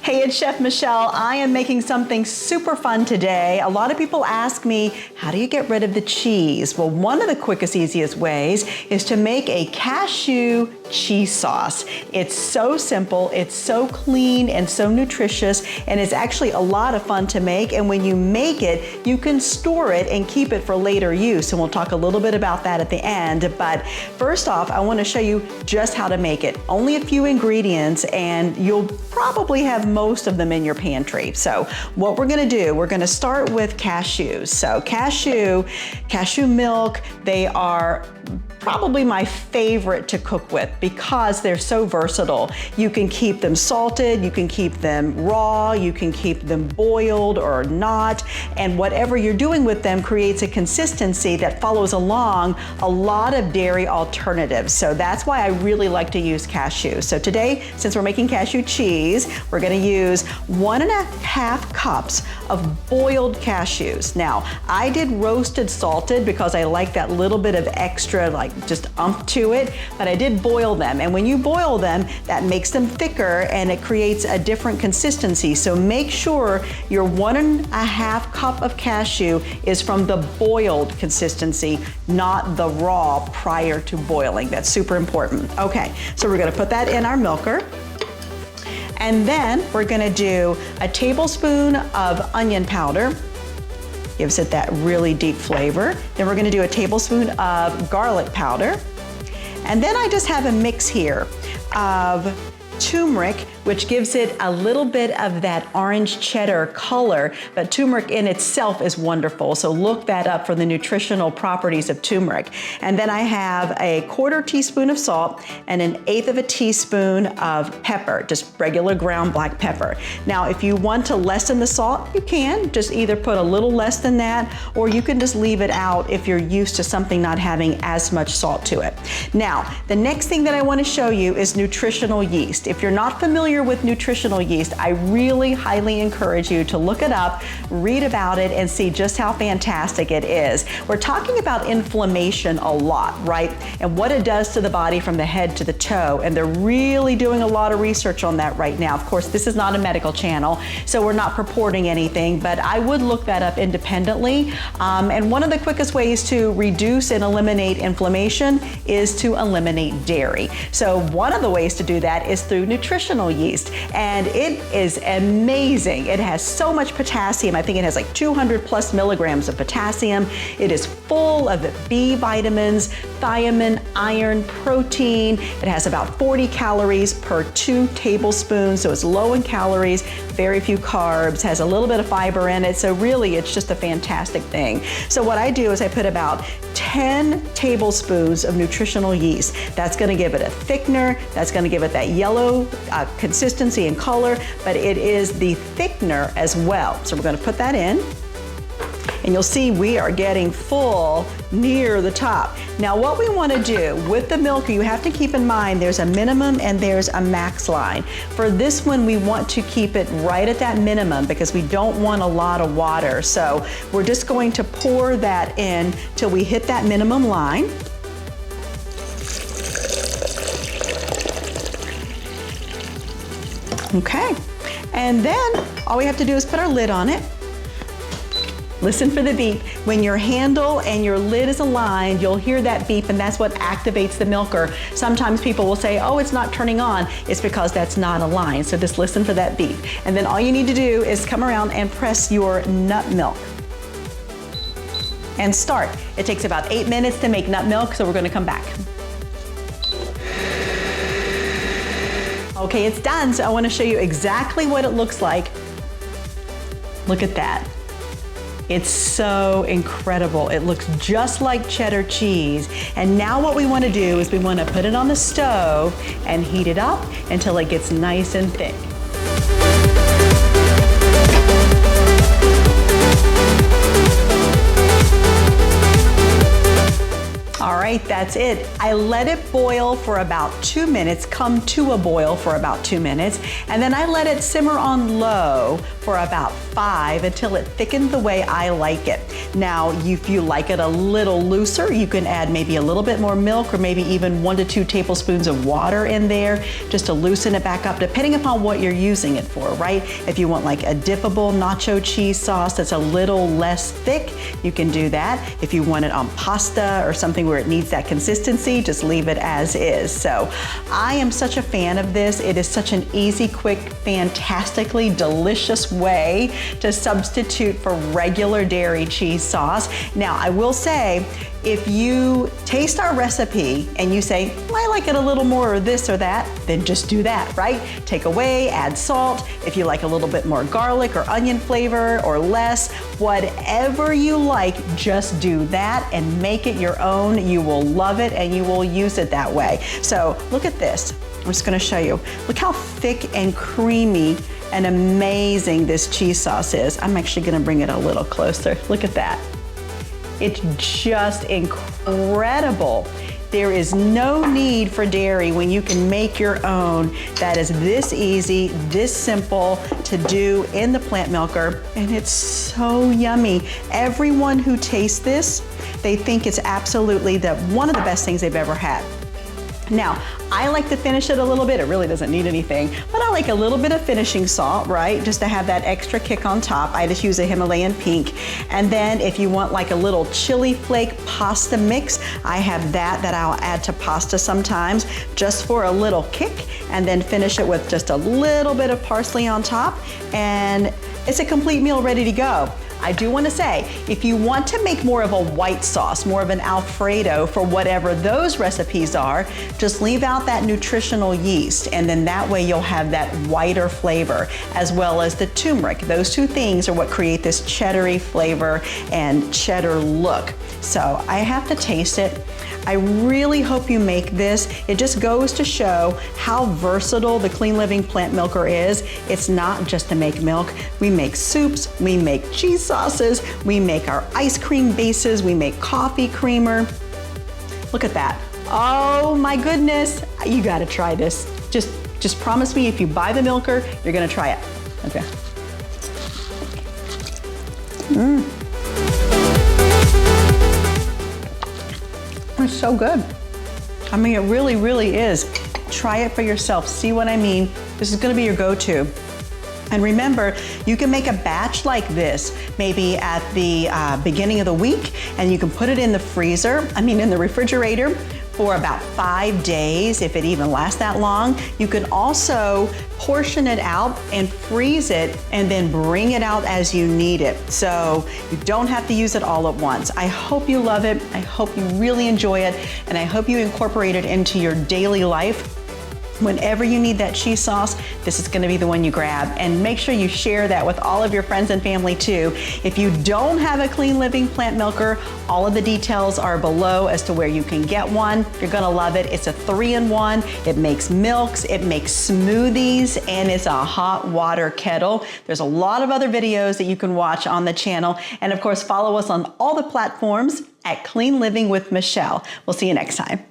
Hey, it's Chef Michelle. I am making something super fun today. A lot of people ask me, how do you get rid of the cheese? Well, one of the quickest, easiest ways is to make a cashew cheese sauce. It's so simple, it's so clean and so nutritious, and it's actually a lot of fun to make. And when you make it, you can store it and keep it for later use. And we'll talk a little bit about that at the end. But first off, I want to show you just how to make it. Only a few ingredients, and you'll probably have most of them in your pantry. So what we're going to do, we're going to start with cashews. So cashew milk, they are probably my favorite to cook with because they're so versatile. You can keep them salted, you can keep them raw, you can keep them boiled or not, and whatever you're doing with them creates a consistency that follows along a lot of dairy alternatives. So that's why I really like to use cashews. So today, since we're making cashew cheese, we're going to use 1.5 cups of boiled cashews. Now, I did roasted salted because I like that little bit of extra just umph to it, but I did boil them. And when you boil them, that makes them thicker and it creates a different consistency. So make sure your 1.5 cup of cashew is from the boiled consistency, not the raw prior to boiling. That's super important. Okay, so we're gonna put that in our milker. And then we're gonna do a tablespoon of onion powder. Gives it that really deep flavor. Then we're gonna do a tablespoon of garlic powder. And then I just have a mix here of turmeric, which gives it a little bit of that orange cheddar color, but turmeric in itself is wonderful. So look that up for the nutritional properties of turmeric. And then I have a 1/4 teaspoon of salt and 1/8 of a teaspoon of pepper, just regular ground black pepper. Now, if you want to lessen the salt, you can just either put a little less than that, or you can just leave it out if you're used to something not having as much salt to it. Now, the next thing that I want to show you is nutritional yeast. If you're not familiar with nutritional yeast, I really highly encourage you to look it up, read about it, and see just how fantastic it is. We're talking about inflammation a lot, right? And what it does to the body from the head to the toe. And they're really doing a lot of research on that right now. Of course, this is not a medical channel, so we're not purporting anything, but I would look that up independently. And one of the quickest ways to reduce and eliminate inflammation is to eliminate dairy. So one of the ways to do that is through nutritional yeast, and it is amazing. It has so much potassium. I think it has like 200 plus milligrams of potassium. It is full of B vitamins, thiamine, iron, protein. It has about 40 calories per 2 tablespoons, so it's low in calories, very few carbs, has a little bit of fiber in it, so really it's just a fantastic thing. So what I do is I put about 10 tablespoons of nutritional yeast. That's gonna give it a thickener, that's gonna give it that yellow consistency and color, but it is the thickener as well. So we're gonna put that in, and you'll see we are getting full near the top. Now what we want to do with the milker, you have to keep in mind there's a minimum and there's a max line. For this one, we want to keep it right at that minimum because we don't want a lot of water. So we're just going to pour that in till we hit that minimum line. Okay, and then all we have to do is put our lid on it. Listen for the beep. When your handle and your lid is aligned, you'll hear that beep, and that's what activates the milker. Sometimes people will say, oh, it's not turning on. It's because that's not aligned. So just listen for that beep. And then all you need to do is come around and press your nut milk and start. It takes about 8 minutes to make nut milk, so we're gonna come back. Okay, it's done, so I want to show you exactly what it looks like. Look at that. It's so incredible. It looks just like cheddar cheese. And now what we want to do is we want to put it on the stove and heat it up until it gets nice and thick. All right, that's it. I let it boil for about 2 minutes, come to a boil for about 2 minutes, and then I let it simmer on low for about 5 until it thickened the way I like it. Now, if you like it a little looser, you can add maybe a little bit more milk or maybe even 1 to 2 tablespoons of water in there just to loosen it back up, depending upon what you're using it for, right? If you want like a dippable nacho cheese sauce that's a little less thick, you can do that. If you want it on pasta or something where it needs that consistency, just leave it as is. So I am such a fan of this. It is such an easy, quick, fantastically delicious way to substitute for regular dairy cheese sauce. Now, I will say, if you taste our recipe and you say, I like it a little more or this or that, then just do that, right? Take away, add salt. If you like a little bit more garlic or onion flavor or less, whatever you like, just do that and make it your own. You will love it and you will use it that way. So look at this. I'm just gonna show you. Look how thick and creamy and amazing this cheese sauce is. I'm actually gonna bring it a little closer. Look at that. It's just incredible. There is no need for dairy when you can make your own. That is this easy, this simple to do in the plant milker, and it's so yummy. Everyone who tastes this, they think it's absolutely one of the best things they've ever had. Now, I like to finish it a little bit. It really doesn't need anything, but I like a little bit of finishing salt, right? Just to have that extra kick on top. I just use a Himalayan pink. And then if you want like a little chili flake pasta mix, I have that I'll add to pasta sometimes just for a little kick, and then finish it with just a little bit of parsley on top, and it's a complete meal ready to go. I do want to say, if you want to make more of a white sauce, more of an Alfredo for whatever those recipes are, just leave out that nutritional yeast, and then that way you'll have that whiter flavor, as well as the turmeric. Those two things are what create this cheddary flavor and cheddar look. So I have to taste it. I really hope you make this. It just goes to show how versatile the Clean Living Plant Milker is. It's not just to make milk. We make soups, we make cheese sauces, we make our ice cream bases, we make coffee creamer. Look at that. Oh my goodness, you gotta try this. Just promise me if you buy the milker, you're gonna try it. Okay. It's so good. I mean, it really, really is. Try it for yourself. See what I mean? This is gonna be your go-to. And remember, you can make a batch like this, maybe at the beginning of the week, and you can put it in the freezer, in the refrigerator for about 5 days, if it even lasts that long. You can also portion it out and freeze it and then bring it out as you need it. So you don't have to use it all at once. I hope you love it. I hope you really enjoy it. And I hope you incorporate it into your daily life. Whenever you need that cheese sauce, this is gonna be the one you grab, and make sure you share that with all of your friends and family too. If you don't have a Clean Living Plant Milker, all of the details are below as to where you can get one. You're gonna love it. It's a 3-in-1. It makes milks, it makes smoothies, and it's a hot water kettle. There's a lot of other videos that you can watch on the channel. And of course, follow us on all the platforms at Clean Living with Michelle. We'll see you next time.